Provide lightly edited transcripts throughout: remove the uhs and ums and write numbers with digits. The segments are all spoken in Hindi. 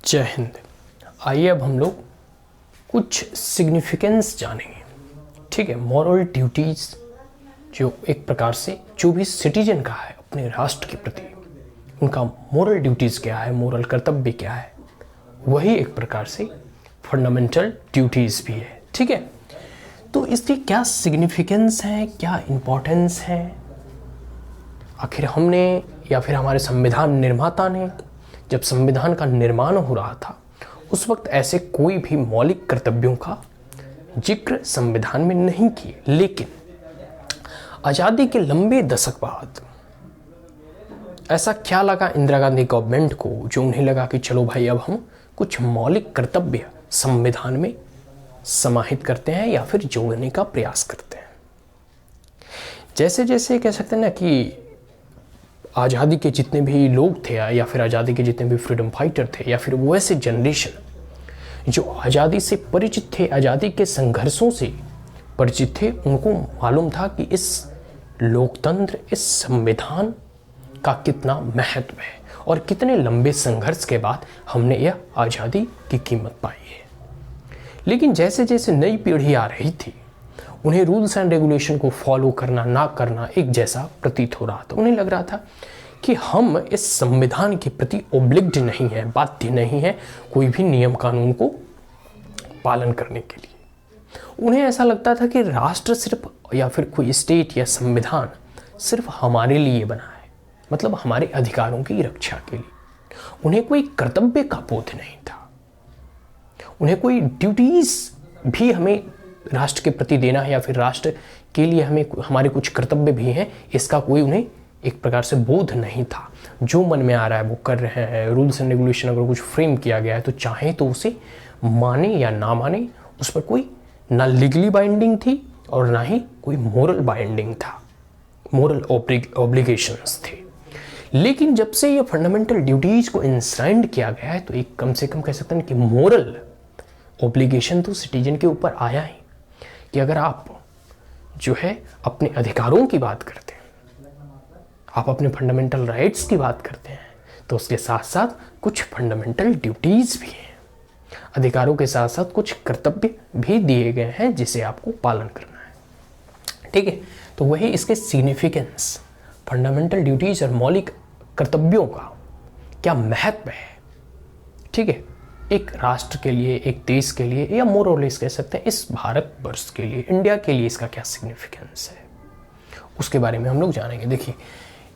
जय हिंद। आइए अब हम लोग कुछ सिग्निफिकेंस जानेंगे। ठीक है, मॉरल ड्यूटीज जो एक प्रकार से जो भी सिटीजन का है अपने राष्ट्र के प्रति, उनका मॉरल ड्यूटीज क्या है, मॉरल कर्तव्य क्या है, वही एक प्रकार से फंडामेंटल ड्यूटीज भी है। ठीक है, तो इसकी क्या सिग्निफिकेंस है, क्या इम्पोर्टेंस है, आखिर हमने या फिर हमारे संविधान निर्माता ने जब संविधान का निर्माण हो रहा था उस वक्त ऐसे कोई भी मौलिक कर्तव्यों का जिक्र संविधान में नहीं किए, लेकिन आज़ादी के लंबे दशक बाद ऐसा क्या लगा इंदिरा गांधी गवर्नमेंट को, जो उन्हें लगा कि चलो भाई अब हम कुछ मौलिक कर्तव्य संविधान में समाहित करते हैं या फिर जोड़ने का प्रयास करते हैं। जैसे जैसे कह सकते हैं ना कि आज़ादी के जितने भी लोग थे या फिर आज़ादी के जितने भी फ्रीडम फाइटर थे या फिर वैसे जनरेशन जो आज़ादी से परिचित थे, आज़ादी के संघर्षों से परिचित थे, उनको मालूम था कि इस लोकतंत्र, इस संविधान का कितना महत्व है और कितने लंबे संघर्ष के बाद हमने यह आज़ादी की कीमत पाई है। लेकिन जैसे जैसे नई पीढ़ी आ रही थी, उन्हें रूल्स एंड रेगुलेशन को फॉलो करना ना करना एक जैसा प्रतीत हो रहा था। उन्हें लग रहा था कि हम इस संविधान के प्रति ओब्लिग्ड नहीं है, बाध्य नहीं है कोई भी नियम कानून को पालन करने के लिए। उन्हें ऐसा लगता था कि राष्ट्र सिर्फ या फिर कोई स्टेट या संविधान सिर्फ हमारे लिए बना है, मतलब हमारे अधिकारों की रक्षा के लिए। उन्हें कोई कर्तव्य का बोध नहीं था, उन्हें कोई ड्यूटीज भी हमें राष्ट्र के प्रति देना है या फिर राष्ट्र के लिए हमें हमारे कुछ कर्तव्य भी हैं, इसका कोई उन्हें एक प्रकार से बोध नहीं था। जो मन में आ रहा है वो कर रहे हैं। रूल्स एंड रेगुलेशन अगर कुछ फ्रेम किया गया है तो चाहे तो उसे माने या ना माने, उस पर कोई ना लीगली बाइंडिंग थी और ना ही कोई मोरल बाइंडिंग था, मोरल ऑब्लिगेशंस थे। लेकिन जब से ये फंडामेंटल ड्यूटीज को इंश्राइंड किया गया है तो एक कम से कम कह सकते हैं कि मोरल ऑब्लिगेशन तो सिटीजन के ऊपर आया ही कि अगर आप जो है अपने अधिकारों की बात करते हैं, आप अपने फंडामेंटल राइट्स की बात करते हैं, तो उसके साथ साथ कुछ फंडामेंटल ड्यूटीज भी हैं। अधिकारों के साथ साथ कुछ कर्तव्य भी दिए गए हैं जिसे आपको पालन करना है। ठीक है, तो वही इसके सिग्निफिकेंस, फंडामेंटल ड्यूटीज और मौलिक कर्तव्यों का क्या महत्व है। ठीक है, एक राष्ट्र के लिए, एक देश के लिए, या मोर और लेस कह सकते हैं इस भारतवर्ष के लिए, इंडिया के लिए इसका क्या सिग्निफिकेंस है, उसके बारे में हम लोग जानेंगे। देखिए,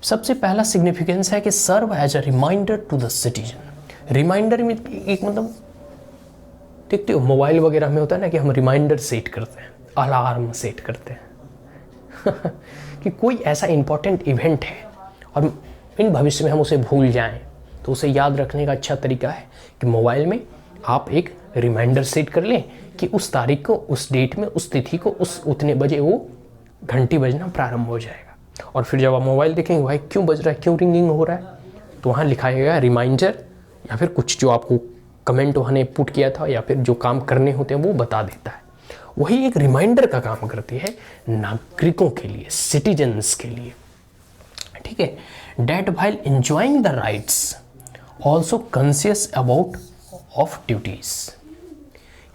सबसे पहला सिग्निफिकेंस है कि serve as a reminder to the citizen. Reminder में एक मतलब देखते हो मोबाइल वगैरह में होता है ना कि हम रिमाइंडर सेट करते हैं, अलार्म सेट करते हैं कि कोई ऐसा इंपॉर्टेंट इवेंट है और इन भविष्य में हम उसे भूल जाएं, तो उसे याद रखने का अच्छा तरीका है कि मोबाइल में आप एक रिमाइंडर सेट कर लें कि उस तारीख को, उस डेट में, उस तिथि को, उस उतने बजे वो घंटी बजना प्रारंभ हो जाएगा। और फिर जब आप मोबाइल देखेंगे भाई क्यों बज रहा है, क्यों रिंगिंग हो रहा है, तो वहाँ लिखा गया रिमाइंडर या फिर कुछ जो आपको कमेंट वहाँ ने पुट किया था या फिर जो काम करने होते हैं वो बता देता है। वही एक रिमाइंडर का काम करती है नागरिकों के लिए, सिटीजन्स के लिए। ठीक है, that while enjoying the rights also conscious about of duties,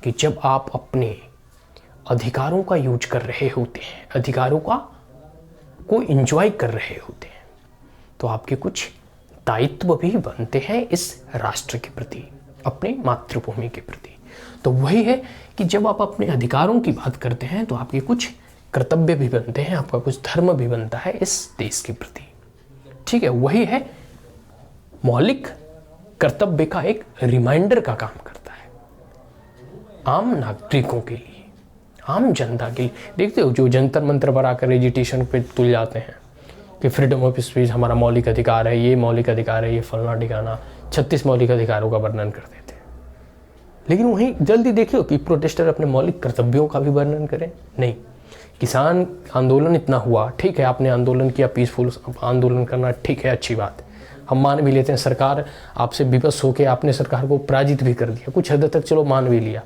कि जब आप अपने अधिकारों का यूज कर रहे होते हैं, अधिकारों को एंजॉय कर रहे होते हैं, तो आपके कुछ दायित्व भी बनते हैं इस राष्ट्र के प्रति, अपने मातृभूमि के प्रति। तो वही है कि जब आप अपने अधिकारों की बात करते हैं तो आपके कुछ कर्तव्य भी बनते हैं, आपका कुछ धर्म भी बनता है इस देश के प्रति। ठीक है, वही है मौलिक कर्तव्य का एक रिमाइंडर का काम करता है आम नागरिकों के लिए, आम जनता के लिए। देखते हो जो जंतर मंत्र पर आकर एजिटेशन पे तुल जाते हैं कि फ्रीडम ऑफ स्पीच हमारा मौलिक अधिकार है, ये मौलिक अधिकार है, ये फलना ठिकाना, 36 मौलिक अधिकारों का वर्णन कर देते हैं। लेकिन वहीं जल्दी देखियो कि प्रोटेस्टर अपने मौलिक कर्तव्यों का भी वर्णन करें। नहीं, किसान आंदोलन इतना हुआ, ठीक है, आपने आंदोलन किया, पीसफुल आंदोलन करना ठीक है, अच्छी बात, हम मान भी लेते हैं। सरकार आपसे विवश होकर आपने सरकार को पराजित भी कर दिया, कुछ हद तक चलो मान भी लिया।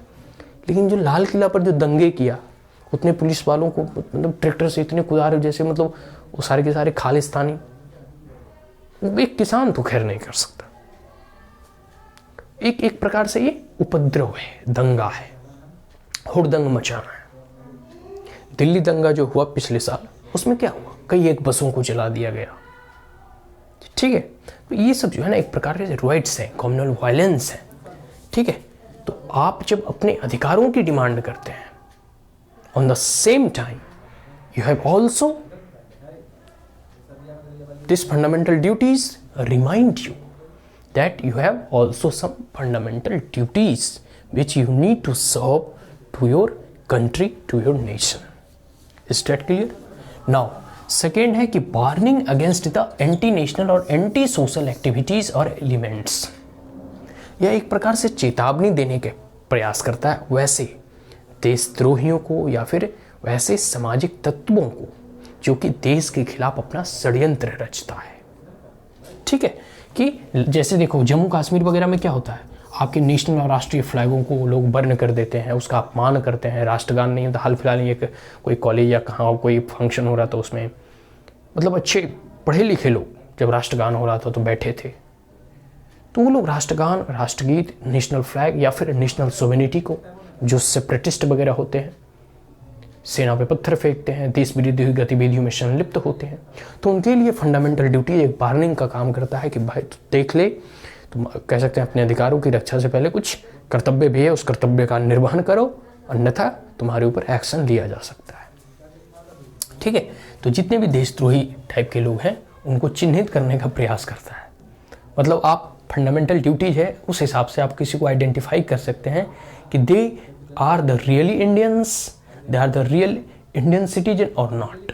लेकिन जो लाल किला पर जो दंगे किया, उतने पुलिस वालों को मतलब ट्रैक्टर से इतने कुदारे, जैसे मतलब वो सारे के सारे खालिस्तानी, एक किसान तो खैर नहीं कर सकता। एक प्रकार से ये उपद्रव है, दंगा है, हुड़दंग मचाना है। दिल्ली दंगा जो हुआ पिछले साल, उसमें क्या हुआ, कई एक बसों को जला दिया गया, ठीक है। तो ये सब जो है ना एक प्रकार के राइट्स हैं, कम्युनल वायलेंस है, ठीक है। तो आप जब अपने अधिकारों की डिमांड करते हैं, on the same time you have also this fundamental duties remind you that you have also some fundamental duties which you need to serve to your country, to your nation. Is that clear? Now, second है कि warning against the anti-national और anti-social activities और elements. यह एक प्रकार से चेतावनी देने के प्रयास करता है वैसे देशद्रोहियों को या फिर वैसे सामाजिक तत्वों को जो कि देश के खिलाफ अपना षड्यंत्र रचता है, ठीक है। कि जैसे देखो जम्मू कश्मीर वगैरह में क्या होता है, आपके नेशनल और राष्ट्रीय फ्लैगों को लोग बर्न कर देते हैं, उसका अपमान करते हैं, राष्ट्रगान नहीं होता। हाल फिलहाल एक कोई कॉलेज या कहाँ कोई फंक्शन हो रहा था, उसमें मतलब अच्छे पढ़े लिखे लोग जब राष्ट्रगान हो रहा था तो बैठे थे, तो वो लोग राष्ट्रगान, राष्ट्रगीत, नेशनल फ्लैग या फिर नेशनल सोवेनिटी को, जो सेपरेटिस्ट वगैरह होते हैं, सेना पे पत्थर फेंकते हैं, देश विरोधी गतिविधियों में संलिप्त होते हैं, तो उनके लिए फंडामेंटल ड्यूटी एक वार्निंग का काम करता है कि भाई देख ले, तुम कह सकते हैं अपने अधिकारों की रक्षा से पहले कुछ कर्तव्य भी है, उस कर्तव्य का निर्वहन करो, अन्यथा तुम्हारे ऊपर एक्शन लिया जा सकता है, ठीक है। तो जितने भी देशद्रोही टाइप के लोग हैं उनको चिन्हित करने का प्रयास करता है। मतलब आप फंडामेंटल ड्यूटीज है, उस हिसाब से आप किसी को आइडेंटिफाई कर सकते हैं कि they are the really Indians, they are the real Indian citizen or not,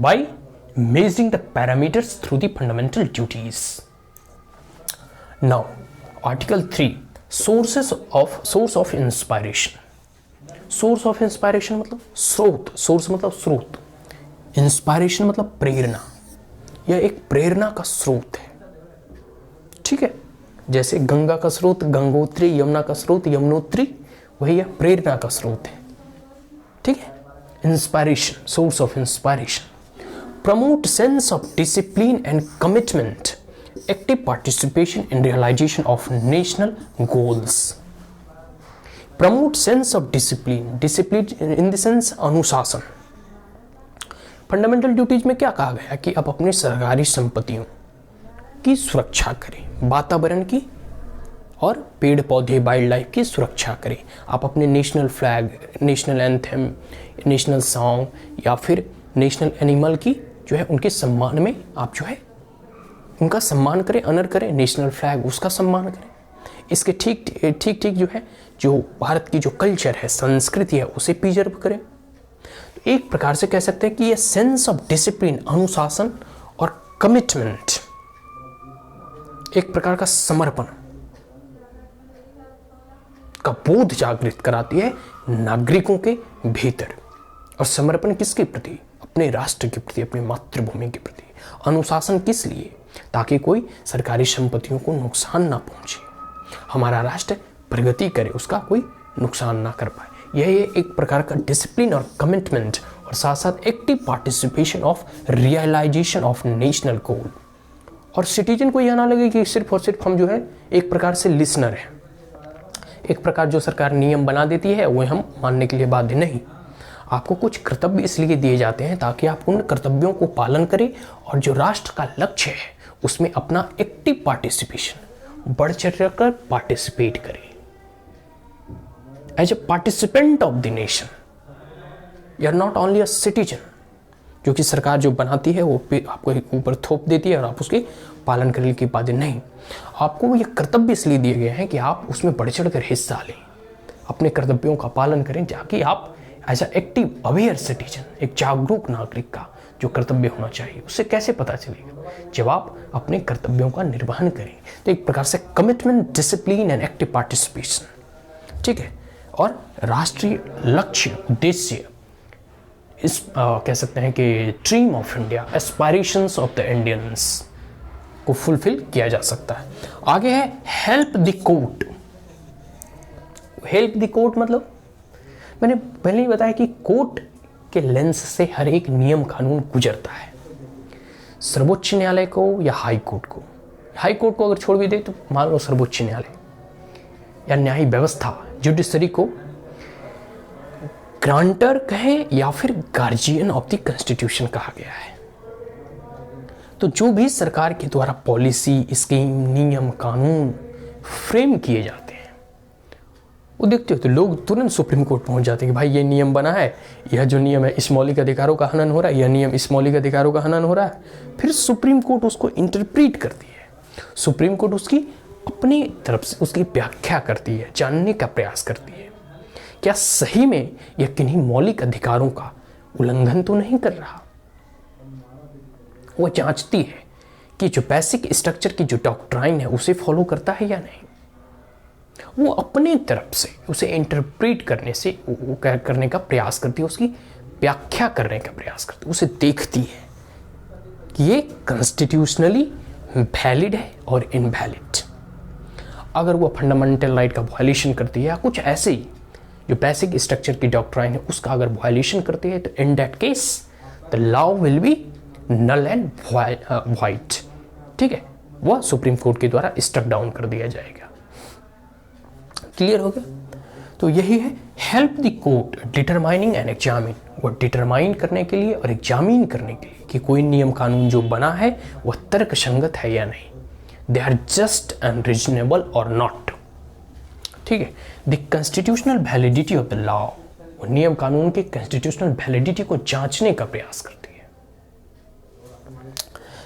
by measuring the parameters through the fundamental duties. Now, Article 3, source of inspiration. Source of inspiration मतलब स्रोत, source मतलब स्रोत, inspiration मतलब प्रेरणा। यह एक प्रेरणा का स्रोत है, ठीक है। जैसे गंगा का स्रोत गंगोत्री, यमुना का स्रोत यमुनोत्री, वही यह प्रेरणा का स्रोत है, ठीक है। Inspiration, source of inspiration, promote sense of discipline and commitment, active participation in realisation of national goals. Promote sense of discipline, discipline in the sense अनुशासन। फंडामेंटल ड्यूटीज में क्या कहा गया कि आप अपनी सरकारी संपत्तियों की सुरक्षा करें, वातावरण की और पेड़ पौधे, वाइल्ड लाइफ की सुरक्षा करें। आप अपने national flag, national anthem, national song या फिर नेशनल एनिमल की जो है उनके सम्मान में आप जो है उनका सम्मान करें, ऑनर करें। नेशनल फ्लैग उसका सम्मान करें। इसके ठीक जो है, जो भारत की जो कल्चर है, संस्कृति है, उसे प्रिजर्व करें। तो एक प्रकार से कह सकते हैं कि ये सेंस ऑफ डिसिप्लिन, अनुशासन और कमिटमेंट, एक प्रकार का समर्पण का बोध जागृत कराती है नागरिकों के भीतर। और समर्पण किसके प्रति? अपने राष्ट्र के प्रति, अपनी मातृभूमि के प्रति। अनुशासन किस लिए? ताकि कोई सरकारी संपत्तियों को नुकसान ना पहुंचे, हमारा राष्ट्र प्रगति करे, उसका कोई नुकसान ना कर पाए। यह एक प्रकार का डिसिप्लिन और कमिटमेंट, और साथ साथ active participation of realisation of national goal. और सिटीजन को यह ना लगे कि सिर्फ और सिर्फ हम जो है एक प्रकार से लिसनर हैं, एक प्रकार जो सरकार नियम बना देती है वह हम मानने के लिए बाध्य नहीं। आपको कुछ कर्तव्य इसलिए दिए जाते हैं ताकि आप उन कर्तव्यों को पालन करें और जो राष्ट्र का लक्ष्य है उसमें अपना एक्टिव पार्टिसिपेशन, बढ़ चढ़ कर पार्टिसिपेट करें as a participant of the nation. You are not only a citizen, जो कि सरकार जो बनाती है वो आपको ऊपर थोप देती है और आप उसके पालन करने की बातें नहीं। आपको ये कर्तव्य इसलिए दिए गए हैं कि आप उसमें बढ़ चढ़ कर हिस्सा लें, अपने कर्तव्यों का पालन करें, ताकि आप as a active aware citizen, एक जागरूक नागरिक का जो कर्तव्य होना चाहिए उससे कैसे पता चलेगा? जब आप अपने कर्तव्यों का निर्वहन करें। तो एक प्रकार से commitment, discipline and active participation, ठीक है। और राष्ट्रीय लक्ष्य, उद्देश्य, इस कह सकते हैं कि dream of India, aspirations of the Indians को फुलफिल किया जा सकता है। आगे है help the court. Help the court मतलब मैंने पहले ही बताया कि कोर्ट के लेंस से हर एक नियम कानून गुजरता है, सर्वोच्च न्यायालय को या हाई कोर्ट को। हाई कोर्ट को अगर छोड़ भी दे तो मान लो सर्वोच्च न्यायालय या न्यायिक व्यवस्था, जुडिशरी को ग्रांटर कहें या फिर गार्जियन ऑफ द कॉन्स्टिट्यूशन कहा गया है। तो जो भी सरकार के द्वारा पॉलिसी, स्कीम, नियम, कानून फ्रेम किए जाते हैं, वो देखते हो तो लोग तुरंत सुप्रीम कोर्ट पहुंच जाते हैं कि भाई ये नियम बना है, यह जो नियम है इस मौलिक अधिकारों का हनन हो रहा है, यह नियम इस मौलिक अधिकारों का हनन हो रहा है। फिर सुप्रीम कोर्ट उसको इंटरप्रीट करती है, सुप्रीम कोर्ट उसकी अपनी तरफ से उसकी व्याख्या करती है, जानने का प्रयास करती है क्या सही में यह किन्हीं मौलिक अधिकारों का उल्लंघन तो नहीं कर रहा। वो जांचती है कि जो बेसिक स्ट्रक्चर की जो डॉक्ट्राइन है उसे फॉलो करता है या नहीं। वो अपने तरफ से उसे इंटरप्रेट करने का प्रयास करती है, उसकी व्याख्या करने का प्रयास करती है, उसे देखती है कि ये कॉन्स्टिट्यूशनली वैलिड है और इनवैलिड। अगर वो फंडामेंटल राइट का वायलेशन करती है या कुछ ऐसे ही जो बेसिक स्ट्रक्चर की डॉक्ट्राइन है उसका अगर वायलेशन करती है, तो in that case the law will be null and void. ठीक है, वह सुप्रीम कोर्ट के द्वारा स्ट्रक डाउन कर दिया जाएगा। क्लियर हो गया? तो यही है help the court determining and examine. वो डिटरमाइन करने के लिए और एग्जामिन करने के लिए कि कोई नियम कानून जो बना है वह तर्कसंगत है या नहीं, they are just and reasonable or not. ठीक है, the constitutional validity of the law, वो नियम कानून के कॉन्स्टिट्यूशनल वैलिडिटी को जांचने का प्रयास करती है।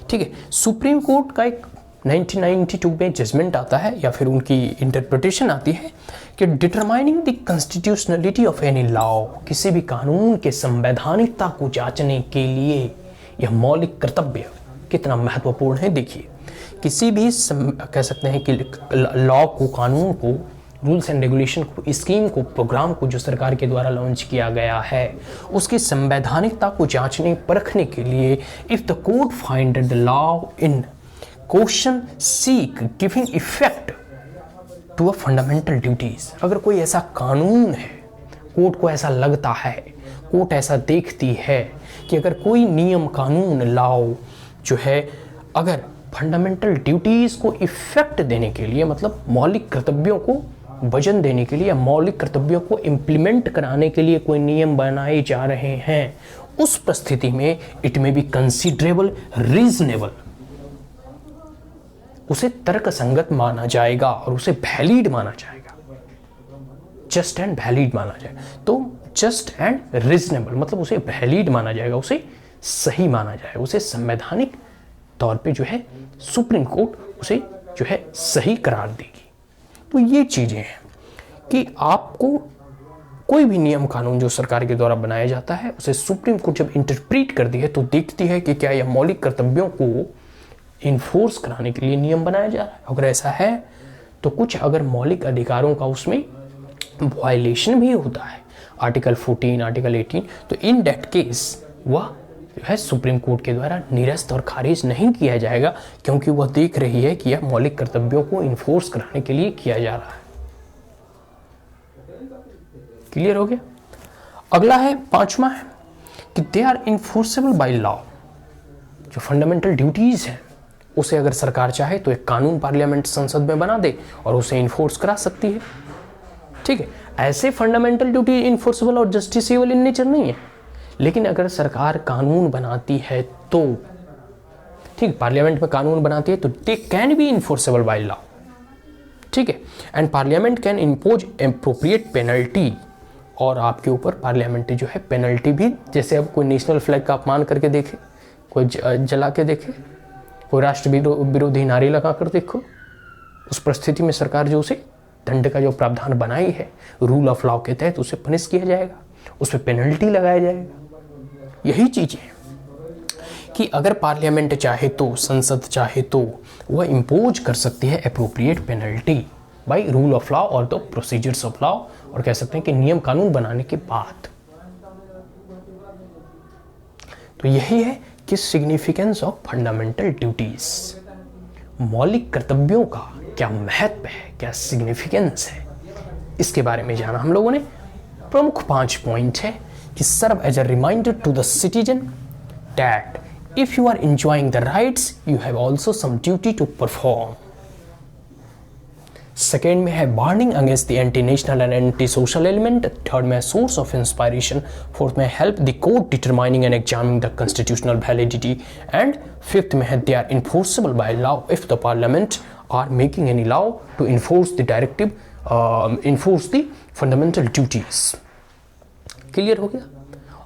ठीक है, सुप्रीम कोर्ट का एक 1992 में जजमेंट आता है या फिर उनकी इंटरप्रिटेशन आती है कि determining the constitutionality of any law, किसी भी कानून के संवैधानिकता को जांचने के लिए यह मौलिक कर्तव्य कितना महत्वपूर्ण है। देखिए, किसी भी कह सकते हैं कि लॉ को, कानून को, रूल्स एंड रेगुलेशन को, स्कीम को, प्रोग्राम को जो सरकार के द्वारा लॉन्च किया गया है, उसकी संवैधानिकता को जांचने परखने के लिए if the court find the law in question seek giving effect to a fundamental duties, अगर कोई ऐसा कानून है, कोर्ट को ऐसा लगता है, कोर्ट ऐसा देखती है कि अगर कोई नियम, कानून, लॉ जो है अगर फंडामेंटल ड्यूटीज को इफेक्ट देने के लिए, मतलब मौलिक कर्तव्यों को वजन देने के लिए या मौलिक कर्तव्यों को इम्प्लीमेंट कराने के लिए कोई नियम बनाए जा रहे हैं, उस परिस्थिति में इट में बी कंसीडरेबल रीजनेबल, उसे तर्कसंगत माना जाएगा और उसे वैलिड माना जाएगा, जस्ट एंड वैलिड माना जाएगा। तो जस्ट एंड रीजनेबल मतलब उसे वैलिड माना जाएगा, उसे सही माना जाएगा, उसे संवैधानिक तौर पे जो है सुप्रीम कोर्ट उसे जो है सही करार देगी। तो ये चीजें हैं कि आपको कोई भी नियम कानून जो सरकार के द्वारा बनाया जाता है उसे सुप्रीम कोर्ट जब इंटरप्रीट करती है तो देखती है कि क्या यह मौलिक कर्तव्यों को इन्फोर्स कराने के लिए नियम बनाया जा रहा है। अगर ऐसा है तो कुछ अगर मौलिक अधिकारों का उसमें वायलेशन भी होता है, आर्टिकल 14, आर्टिकल 18, तो इन दैट केस वह जो है सुप्रीम कोर्ट के द्वारा निरस्त और खारिज नहीं किया जाएगा, क्योंकि वह देख रही है कि यह मौलिक कर्तव्यों को इन्फोर्स कराने के लिए किया जा रहा है। क्लियर हो गया? अगला है, पांचवा है कि they are enforceable by law. जो फंडामेंटल ड्यूटीज है उसे अगर सरकार चाहे तो एक कानून पार्लियामेंट संसद में बना दे और उसे इन्फोर्स करा सकती है। ठीक है, ऐसे फंडामेंटल ड्यूटी इन्फोर्सेबल और जस्टिसेबल इन नेचर नहीं है, लेकिन अगर सरकार कानून बनाती है तो ठीक, पार्लियामेंट में कानून बनाती है तो they can be enforceable by law. ठीक है, and parliament can impose appropriate penalty, और आपके ऊपर पार्लियामेंट जो है पेनल्टी भी, जैसे अब कोई नेशनल फ्लैग का अपमान करके देखे, कोई जला के देखे, कोई राष्ट्र विरोधी नारे लगा कर देखो, उस परिस्थिति में सरकार जो उसे दंड का जो प्रावधान बनाई है रूल ऑफ लॉ के तहत उसे पनिश किया जाएगा, उस पर पेनल्टी लगाया जाएगा। यही चीजें कि अगर पार्लियामेंट चाहे तो, संसद चाहे तो वह इम्पोज कर सकती है appropriate penalty by rule of law और द प्रोसीजर्स ऑफ लॉ, और कह सकते हैं कि नियम कानून बनाने के बाद। तो यही है कि सिग्निफिकेंस ऑफ फंडामेंटल ड्यूटीज, मौलिक कर्तव्यों का क्या महत्व है, क्या सिग्निफिकेंस है, इसके बारे में जाना हम लोगों ने। प्रमुख 5 पॉइंट है कि serve as a reminder to the citizen that if you are enjoying the rights, you have also some duty to perform. Second में है warning against the anti national and anti social element. Third में है सोर्स ऑफ इंस्पायरेशन. फोर्थ में help the court determining and examining the constitutional validity. And fifth में है they are enforceable by law if the parliament are making any law to enforce the directive enforce the fundamental duties. Clear हो गया.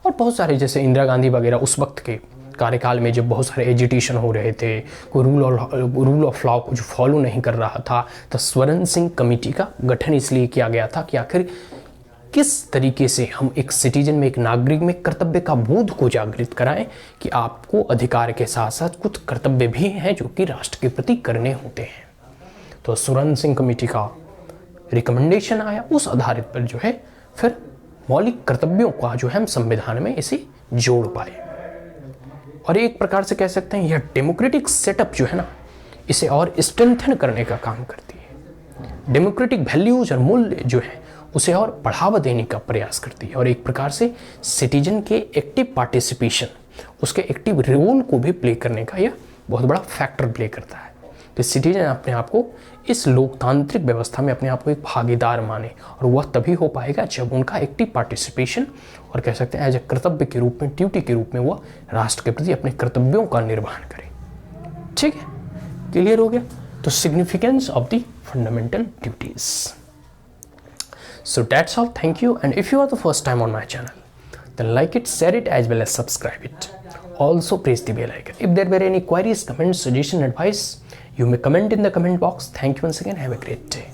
और बहुत सारे जैसे इंदिरा गांधी वगैरह उस वक्त के कार्यकाल में जब बहुत सारे एजिटेशन हो रहे थे, कोई रूल ऑफ लॉ को जो फॉलो नहीं कर रहा था, तो स्वर्ण सिंह कमेटी का गठन इसलिए किया गया था कि आखिर किस तरीके से हम एक सिटीजन में, एक नागरिक में कर्तव्य का बोध को जागृत कराएं कि आपको अधिकार के साथ साथ कुछ कर्तव्य भी हैं जो कि राष्ट्र के प्रति करने होते हैं. तो स्वर्ण सिंह कमेटी का रिकमेंडेशन आया, उस आधारित पर जो है फिर मौलिक कर्तव्यों का जो है हम संविधान में इसे जोड़ पाए. और एक प्रकार से कह सकते हैं यह डेमोक्रेटिक सेटअप जो है ना, इसे और स्ट्रेंथन करने का काम करती है. डेमोक्रेटिक वैल्यूज और मूल्य जो है उसे और बढ़ावा देने का प्रयास करती है. और एक प्रकार से सिटीजन के एक्टिव पार्टिसिपेशन, उसके एक्टिव रोल को भी प्ले करने का यह बहुत बड़ा फैक्टर प्ले करता है. तो सिटीजन अपने आप को इस लोकतांत्रिक व्यवस्था में अपने आप को एक भागीदार माने, और वह तभी हो पाएगा जब उनका एक्टिव पार्टिसिपेशन और कह सकते हैं एज ए कर्तव्य के रूप में, ड्यूटी के रूप में वह राष्ट्र के प्रति अपने कर्तव्यों का निर्वहन करे. ठीक है, क्लियर हो गया. तो significance of the fundamental duties. So that's all. Thank you. And if you are the first time on my channel, then like it, share it, as well as subscribe it. Also press the bell icon. If there were any queries, comments, suggestion, advice, you may comment in the comment box. Thank you once again. Have a great day.